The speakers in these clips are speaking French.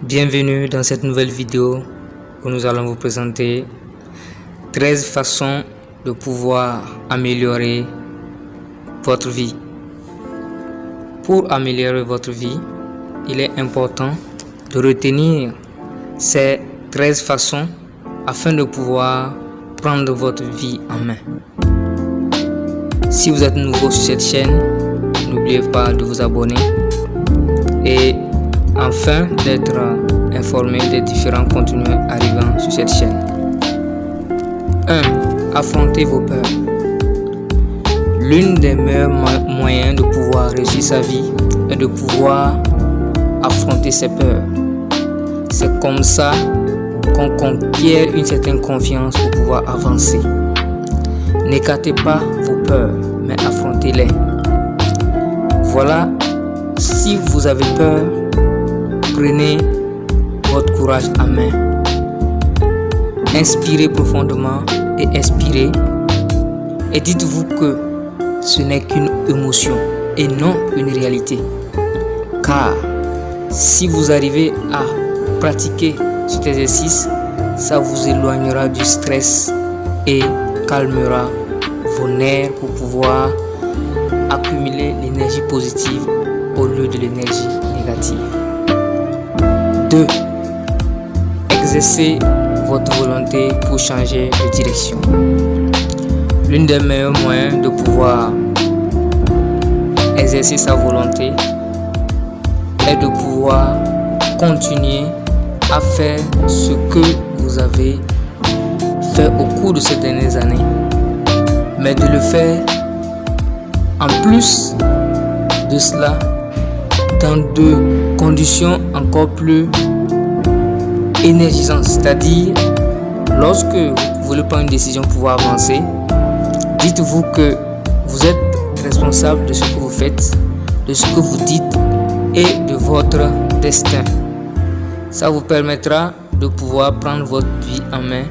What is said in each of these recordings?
Bienvenue dans cette nouvelle vidéo où nous allons vous présenter 13 façons de pouvoir améliorer votre vie. Pour améliorer votre vie, il est important de retenir ces 13 façons afin de pouvoir prendre votre vie en main. Si vous êtes nouveau sur cette chaîne, n'oubliez pas de vous abonner et afin d'être informé des différents contenus arrivant sur cette chaîne. 1. Affrontez vos peurs. L'une des meilleurs moyens de pouvoir réussir sa vie est de pouvoir affronter ses peurs. C'est comme ça qu'on conquiert une certaine confiance pour pouvoir avancer. N'écartez pas vos peurs, mais affrontez-les. Voilà, si vous avez peur, prenez votre courage à main. Inspirez profondément et expirez. Et dites-vous que ce n'est qu'une émotion et non une réalité. Car si vous arrivez à pratiquer cet exercice, ça vous éloignera du stress et calmera vos nerfs pour pouvoir accumuler l'énergie positive au lieu de l'énergie négative. 2. Exercez votre volonté pour changer de direction. L'un des meilleurs moyens de pouvoir exercer sa volonté est de pouvoir continuer à faire ce que vous avez fait au cours de ces dernières années, mais de le faire en plus de cela dans de conditions encore plus énergisantes. C'est-à-dire, lorsque vous voulez prendre une décision pour pouvoir avancer, dites-vous que vous êtes responsable de ce que vous faites, de ce que vous dites et de votre destin. Ça vous permettra de pouvoir prendre votre vie en main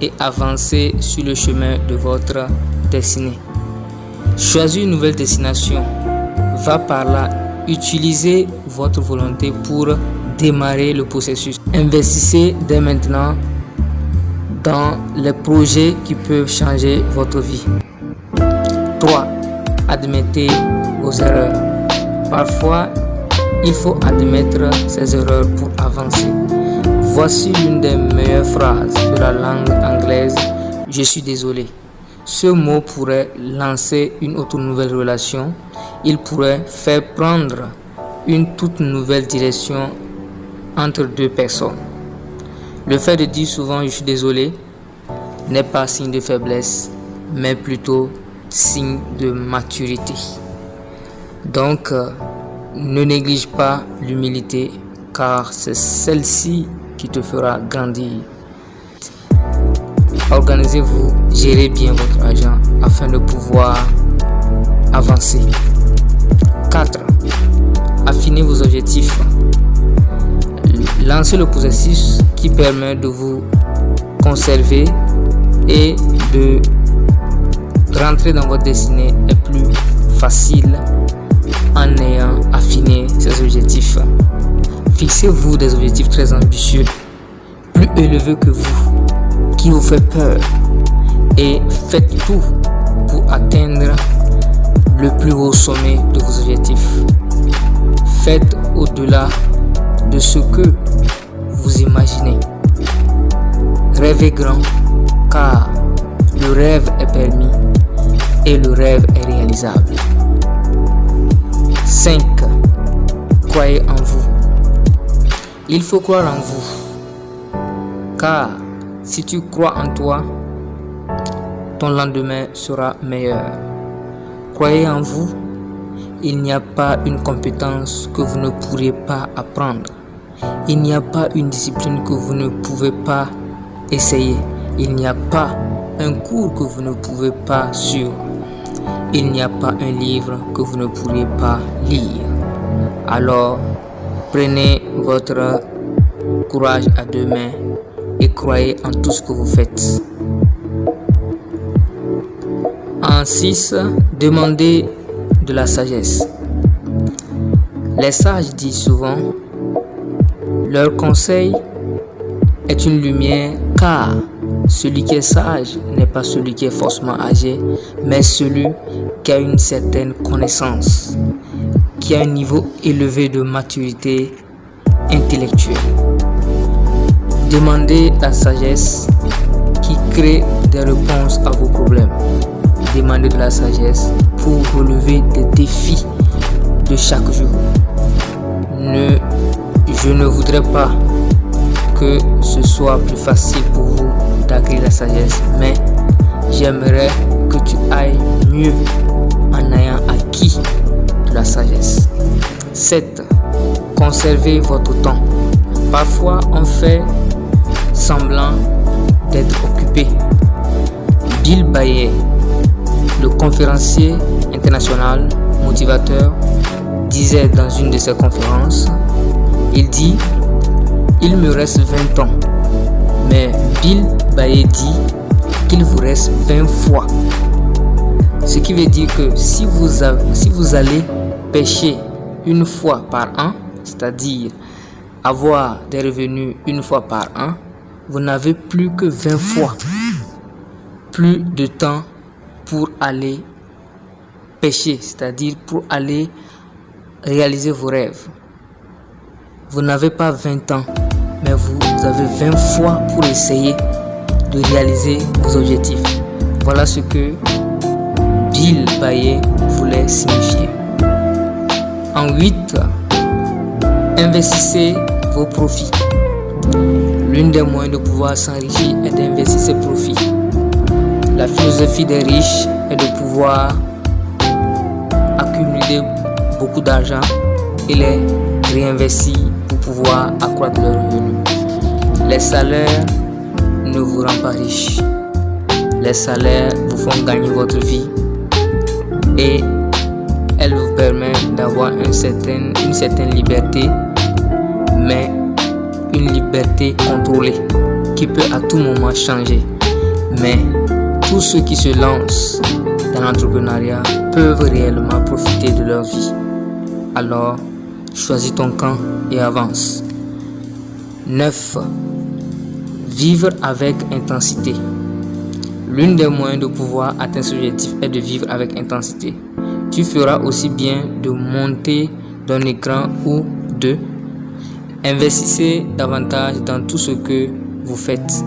et avancer sur le chemin de votre destinée. Choisir une nouvelle destination va par là. Utilisez votre volonté pour démarrer le processus. Investissez dès maintenant dans les projets qui peuvent changer votre vie. 3. Admettez vos erreurs. Parfois, il faut admettre ses erreurs pour avancer. Voici l'une des meilleures phrases de la langue anglaise. Je suis désolé. Ce mot pourrait lancer une autre nouvelle relation. Il pourrait faire prendre une toute nouvelle direction entre deux personnes. Le fait de dire souvent je suis désolé n'est pas signe de faiblesse, mais plutôt signe de maturité. Donc, ne néglige pas l'humilité, car c'est celle-ci qui te fera grandir. Organisez-vous, gérez bien votre argent afin de pouvoir avancer. 4. Affinez vos objectifs. Lancez le processus qui permet de vous conserver et de rentrer dans votre destinée est plus facile en ayant affiné ces objectifs. Fixez-vous des objectifs très ambitieux, plus élevés que vous, qui vous fait peur, et faites tout pour atteindre le plus haut sommet de vos objectifs. Faites au-delà de ce que vous imaginez. Rêvez grand, car le rêve est permis et le rêve est réalisable. 5. Croyez en vous. Il faut croire en vous, car si tu crois en toi, ton lendemain sera meilleur. Croyez en vous. Il n'y a pas une compétence que vous ne pourrez pas apprendre. Il n'y a pas une discipline que vous ne pouvez pas essayer. Il n'y a pas un cours que vous ne pouvez pas suivre. Il n'y a pas un livre que vous ne pourrez pas lire. Alors, prenez votre courage à deux mains et croyez en tout ce que vous faites. En 6, demandez de la sagesse. Les sages disent souvent Leur conseil est une lumière, car celui qui est sage n'est pas celui qui est forcément âgé, mais celui qui a une certaine connaissance, qui a un niveau élevé de maturité intellectuelle. Demandez la sagesse qui crée des réponses à vos problèmes. Demandez de la sagesse pour relever des défis de chaque jour. Je ne voudrais pas que ce soit plus facile pour vous d'acquérir la sagesse, mais j'aimerais que tu ailles mieux en ayant acquis de la sagesse. 7. Conservez votre temps. Parfois, on fait semblant d'être occupé. Bill Bayer, le conférencier international motivateur, disait dans une de ses conférences, il dit: il me reste 20 ans. Mais Bill Bayer dit qu'il vous reste 20 fois. Ce qui veut dire que si vous allez pêcher une fois par an, c'est-à-dire avoir des revenus une fois par an, vous n'avez plus que 20 fois plus de temps pour aller pêcher, c'est-à-dire pour aller réaliser vos rêves. Vous n'avez pas 20 ans, mais vous avez 20 fois pour essayer de réaliser vos objectifs. Voilà ce que Bill Bayer voulait signifier. En 8, investissez vos profits. L'une des moyens de pouvoir s'enrichir est d'investir ses profits. La philosophie des riches est de pouvoir accumuler beaucoup d'argent et les réinvestir pour pouvoir accroître leurs revenus. Les salaires ne vous rendent pas riche. Les salaires vous font gagner votre vie et elles vous permettent d'avoir une certaine liberté, mais une liberté contrôlée qui peut à tout moment changer. Mais tous ceux qui se lancent dans l'entrepreneuriat peuvent réellement profiter de leur vie. Alors, choisis ton camp et avance. 9. Vivre avec intensité. L'une des moyens de pouvoir atteindre ce objectif est de vivre avec intensité. Tu feras aussi bien de monter d'un écran ou de investissez davantage dans tout ce que vous faites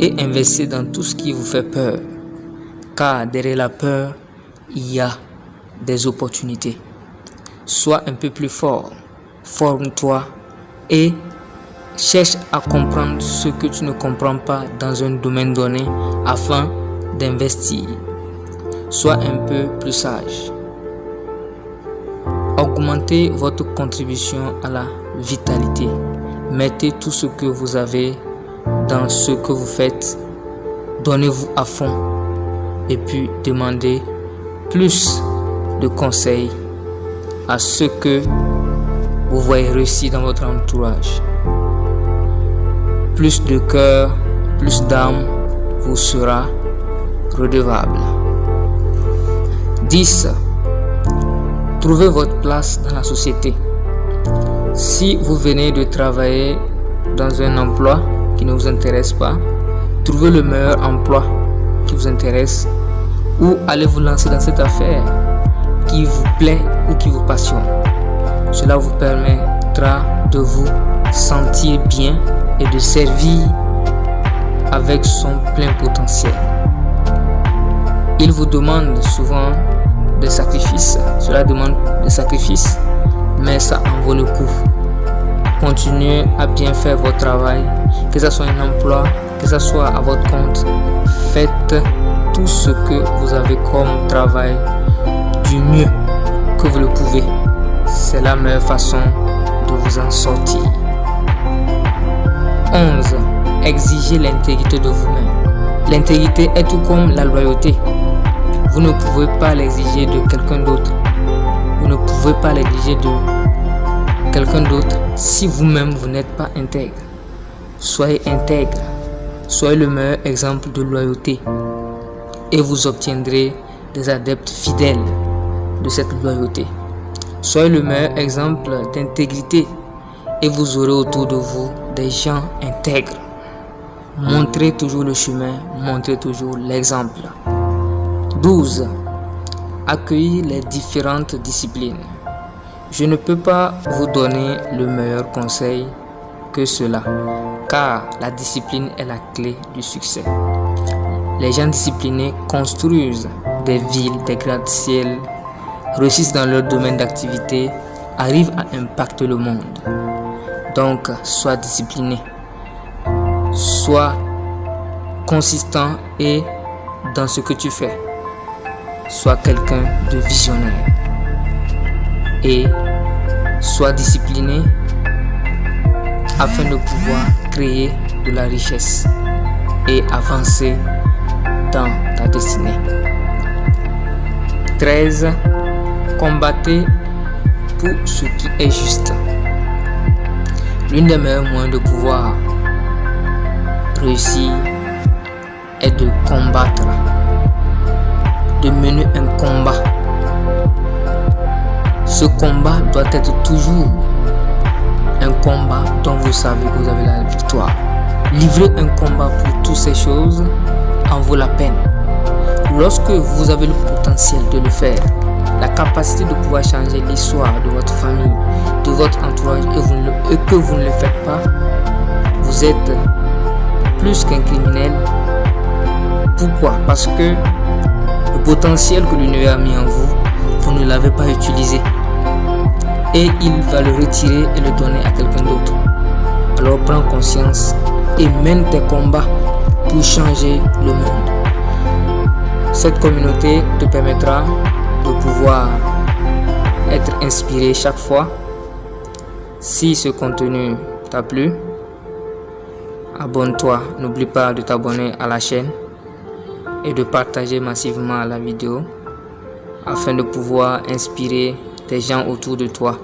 et investissez dans tout ce qui vous fait peur. Car derrière la peur, il y a des opportunités. Sois un peu plus fort, forme-toi et cherche à comprendre ce que tu ne comprends pas dans un domaine donné afin d'investir. Sois un peu plus sage. Augmentez votre contribution à la vitalité. Mettez tout ce que vous avez dans ce que vous faites. Donnez-vous à fond. Et puis demandez plus de conseils à ceux que vous voyez réussir dans votre entourage. Plus de cœur, plus d'âme vous sera redevable. 10. Trouvez votre place dans la société. Si vous venez de travailler dans un emploi qui ne vous intéresse pas, trouvez le meilleur emploi qui vous intéresse ou allez vous lancer dans cette affaire qui vous plaît ou qui vous passionne. Cela vous permettra de vous sentir bien et de servir avec son plein potentiel. Il vous demande souvent des sacrifices. Cela demande des sacrifices, mais ça en vaut le coup. Continuez à bien faire votre travail, que ce soit un emploi, que ce soit à votre compte. Faites tout ce que vous avez comme travail du mieux que vous le pouvez. C'est la meilleure façon de vous en sortir. 11. Exigez l'intégrité de vous-même. L'intégrité est tout comme la loyauté. Vous ne pouvez pas l'exiger de quelqu'un d'autre. Vous ne pouvez pas l'exiger de quelqu'un d'autre si vous-même vous n'êtes pas intègre. Soyez intègre. Soyez le meilleur exemple de loyauté. Et vous obtiendrez des adeptes fidèles de cette loyauté. Soyez le meilleur exemple d'intégrité et vous aurez autour de vous des gens intègres. Montrez toujours le chemin, montrez toujours l'exemple. 12. Accueillir les différentes disciplines. Je ne peux pas vous donner le meilleur conseil que cela, car la discipline est la clé du succès. Les gens disciplinés construisent des villes, des gratte-ciel, réussissent dans leur domaine d'activité, arrivent à impacter le monde. Donc, sois discipliné, sois consistant et dans ce que tu fais, sois quelqu'un de visionnaire et sois discipliné afin de pouvoir créer de la richesse et avancer dans ta destinée. 13. Combattez pour ce qui est juste. L'une des meilleurs moyens de pouvoir réussir est de combattre, de mener un combat. Ce combat doit être toujours un combat dont vous savez que vous avez la victoire. Livrer un combat pour toutes ces choses en vaut la peine. Lorsque vous avez le potentiel de le faire, la capacité de pouvoir changer l'histoire de votre famille, de votre entourage et que vous ne le faites pas, vous êtes plus qu'un criminel. Pourquoi? Parce que le potentiel que l'univers a mis en vous, vous ne l'avez pas utilisé. Et il va le retirer et le donner à quelqu'un d'autre. Alors prends conscience et mène tes combats pour changer le monde. Cette communauté te permettra de pouvoir être inspiré chaque fois. Si ce contenu t'a plu, abonne-toi. N'oublie pas de t'abonner à la chaîne et de partager massivement la vidéo afin de pouvoir inspirer des gens autour de toi.